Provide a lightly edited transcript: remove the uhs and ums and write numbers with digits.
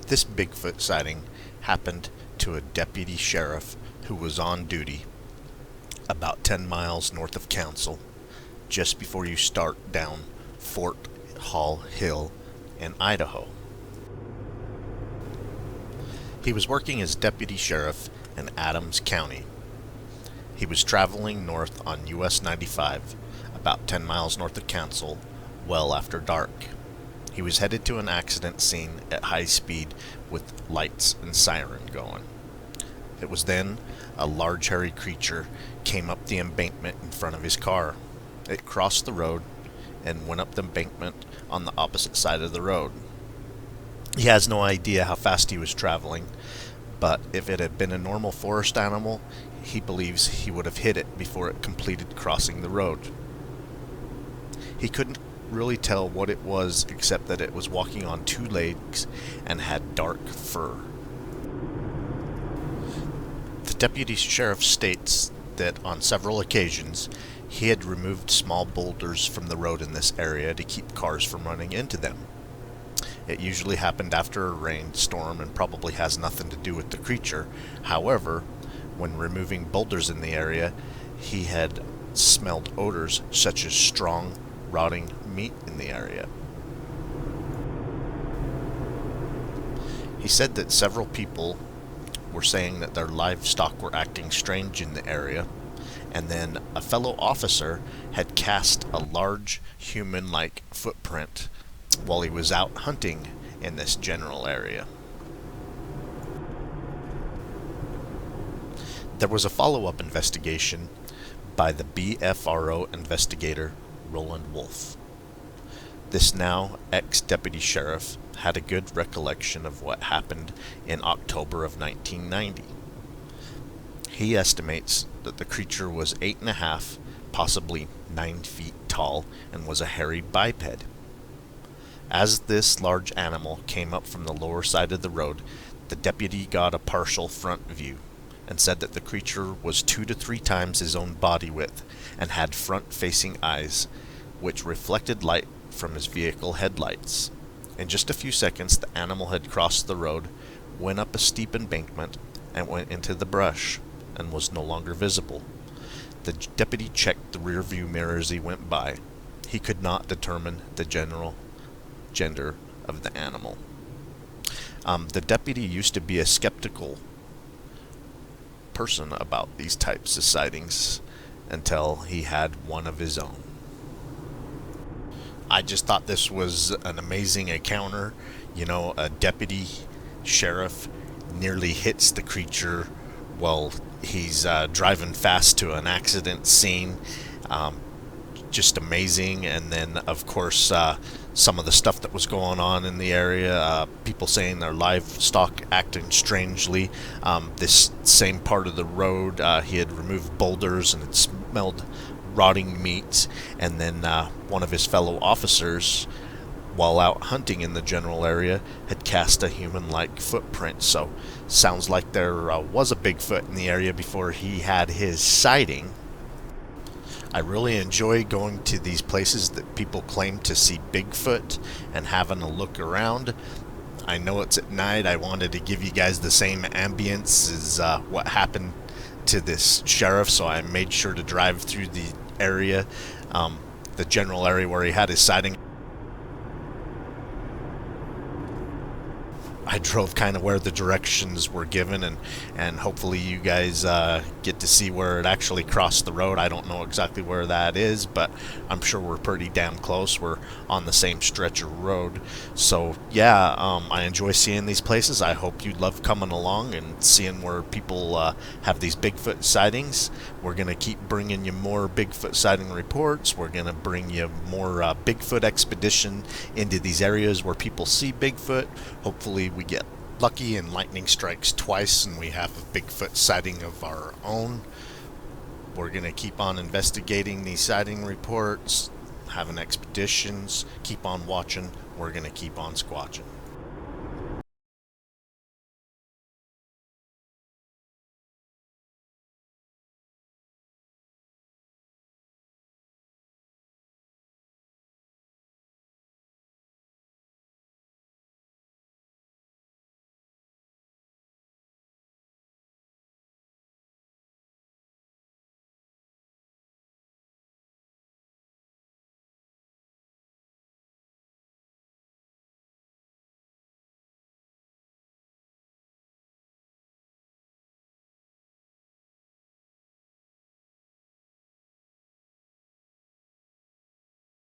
This Bigfoot sighting happened to a deputy sheriff who was on duty about 10 miles north of Council, just before you start down Fort Hall Hill in Idaho. He was working as deputy sheriff in Adams County. He was traveling north on US 95, about 10 miles north of Council, well after dark. He was headed to an accident scene at high speed with lights and siren going. It was then a large hairy creature came up the embankment in front of his car. It crossed the road and went up the embankment on the opposite side of the road. He has no idea how fast he was traveling, but if it had been a normal forest animal, he believes he would have hit it before it completed crossing the road. He couldn't really tell what it was except that it was walking on two legs and had dark fur. The deputy sheriff states that on several occasions he had removed small boulders from the road in this area to keep cars from running into them. It usually happened after a rainstorm and probably has nothing to do with the creature. However, when removing boulders in the area, he had smelled odors such as strong, rotting meat in the area. He said that several people were saying that their livestock were acting strange in the area, and then a fellow officer had cast a large human-like footprint while he was out hunting in this general area. There was a follow-up investigation by the BFRO investigator Roland Wolf. This now ex-deputy sheriff had a good recollection of what happened in October of 1990. He estimates that the creature was 8.5, possibly 9 feet tall, and was a hairy biped. As this large animal came up from the lower side of the road, the deputy got a partial front view and said that the creature was 2 to 3 times his own body width and had front-facing eyes, which reflected light from his vehicle headlights. In just a few seconds, the animal had crossed the road, went up a steep embankment, and went into the brush, and was no longer visible. The deputy checked the rear view mirror as he went by. He could not determine the general gender of the animal. The deputy used to be a skeptical person about these types of sightings until he had one of his own. I just thought this was an amazing encounter. You know, a deputy sheriff nearly hits the creature while he's driving fast to an accident scene. Just amazing. And then, of course, some of the stuff that was going on in the area, people saying their livestock acting strangely. This same part of the road, he had removed boulders and it smelled rotting meat. And then one of his fellow officers, while out hunting in the general area, had cast a human-like footprint. So sounds like there was a Bigfoot in the area before he had his sighting. I really enjoy going to these places that people claim to see Bigfoot and having a look around. I know it's at night. I wanted to give you guys the same ambience as what happened to this sheriff, so I made sure to drive through the area, the general area where he had his sighting. I drove kind of where the directions were given, and hopefully you guys get to see where it actually crossed the road. I don't know exactly where that is, but I'm sure we're pretty damn close. We're on the same stretch of road. So yeah, I enjoy seeing these places. I hope you love coming along and seeing where people have these Bigfoot sightings. We're going to keep bringing you more Bigfoot sighting reports. We're going to bring you more Bigfoot expedition into these areas where people see Bigfoot. Hopefully we get lucky and lightning strikes twice and we have a Bigfoot sighting of our own. We're going to keep on investigating these sighting reports, having expeditions, keep on watching. We're going to keep on squatching.